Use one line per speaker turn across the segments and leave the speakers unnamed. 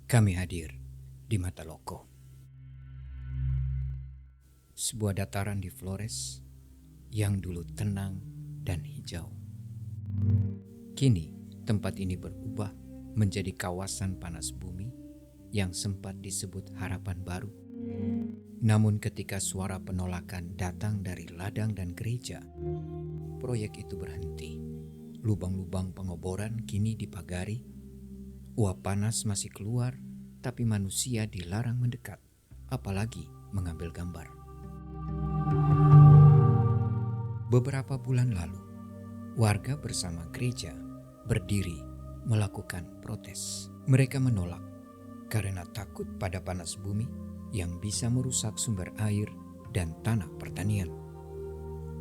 Kami hadir di Mataloko, sebuah dataran di Flores yang dulu tenang dan hijau. Kini tempat ini berubah menjadi kawasan panas bumi yang sempat disebut harapan baru. Namun ketika suara penolakan datang dari ladang dan gereja, proyek itu berhenti. Lubang-lubang pengoboran kini dipagari. Uap panas masih keluar, tapi manusia dilarang mendekat, apalagi mengambil gambar. Beberapa bulan lalu, warga bersama gereja berdiri melakukan protes. Mereka menolak karena takut pada panas bumi yang bisa merusak sumber air dan tanah pertanian.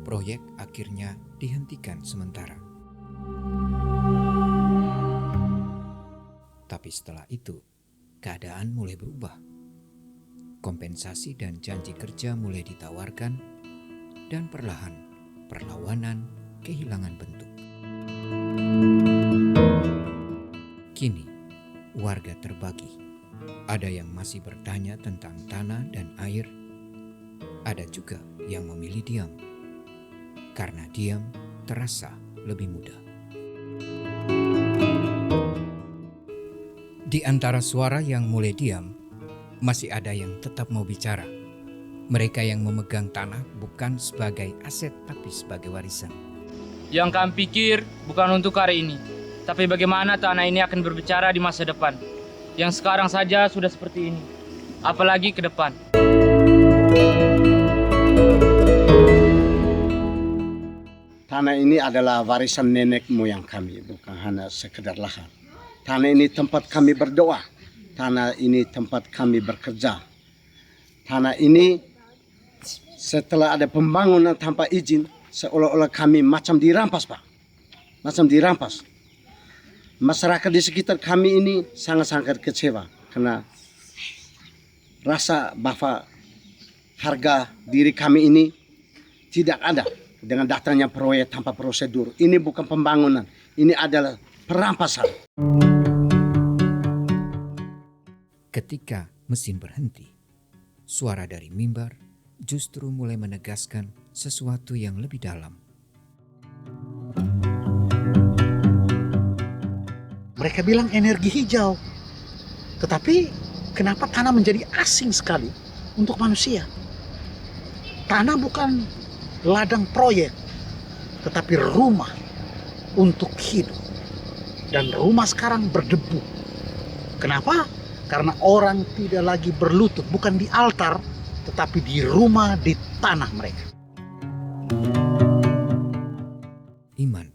Proyek akhirnya dihentikan sementara. Tapi setelah itu, keadaan mulai berubah. Kompensasi dan janji kerja mulai ditawarkan, dan perlahan perlawanan kehilangan bentuk. Kini, warga terbagi. Ada yang masih bertanya tentang tanah dan air. Ada juga yang memilih diam, karena diam terasa lebih mudah. Di antara suara yang mulai diam, masih ada yang tetap mau bicara. Mereka yang memegang tanah bukan sebagai aset tapi sebagai warisan.
Yang kami pikir bukan untuk hari ini, tapi bagaimana tanah ini akan berbicara di masa depan. Yang sekarang saja sudah seperti ini, apalagi ke depan.
Tanah ini adalah warisan nenek moyang kami, bukan hanya sekedar lahan. Tanah ini tempat kami berdoa. Tanah ini tempat kami bekerja. Tanah ini setelah ada pembangunan tanpa izin, seolah-olah kami macam dirampas, Pak. Macam dirampas. Masyarakat di sekitar kami ini sangat-sangat kecewa karena rasa bahwa harga diri kami ini tidak ada dengan datangnya proyek tanpa prosedur. Ini bukan pembangunan, ini adalah perampasan.
Ketika mesin berhenti, suara dari mimbar justru mulai menegaskan sesuatu yang lebih dalam.
Mereka bilang energi hijau, tetapi kenapa tanah menjadi asing sekali untuk manusia? Tanah bukan ladang proyek, tetapi rumah untuk hidup. Dan rumah sekarang berdebu. Kenapa? Karena orang tidak lagi berlutut, bukan di altar, tetapi di rumah, di tanah mereka.
Iman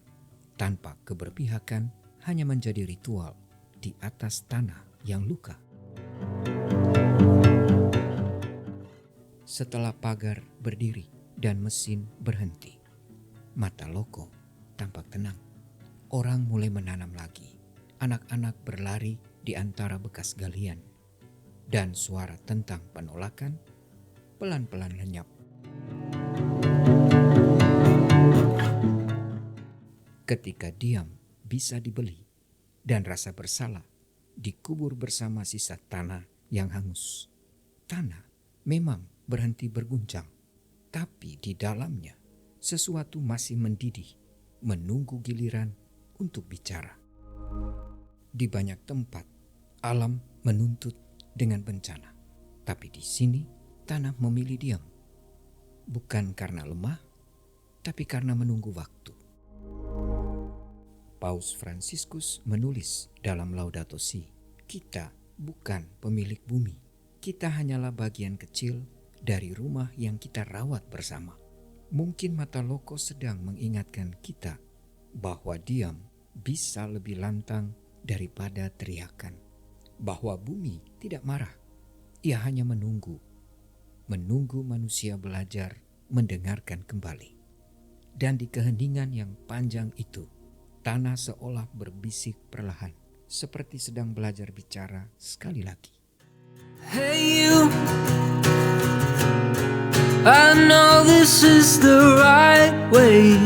tanpa keberpihakan hanya menjadi ritual di atas tanah yang luka. Setelah pagar berdiri dan mesin berhenti, Mataloko tampak tenang. Orang mulai menanam lagi. Anak-anak berlari di antara bekas galian, dan suara tentang penolakan pelan-pelan lenyap. Ketika diam bisa dibeli dan rasa bersalah dikubur bersama sisa tanah yang hangus. Tanah memang berhenti berguncang, tapi di dalamnya sesuatu masih mendidih, menunggu giliran untuk bicara. Di banyak tempat, alam menuntut dengan bencana. Tapi di sini, tanah memilih diam. Bukan karena lemah, tapi karena menunggu waktu. Paus Fransiskus menulis dalam Laudato Si, kita bukan pemilik bumi. Kita hanyalah bagian kecil dari rumah yang kita rawat bersama. Mungkin Mataloko sedang mengingatkan kita bahwa diam bisa lebih lantang daripada teriakan, bahwa bumi tidak marah, ia hanya menunggu manusia belajar mendengarkan kembali. Dan di keheningan yang panjang itu, tanah seolah berbisik perlahan, seperti sedang belajar bicara sekali lagi.
Hey you, I know this is the right way.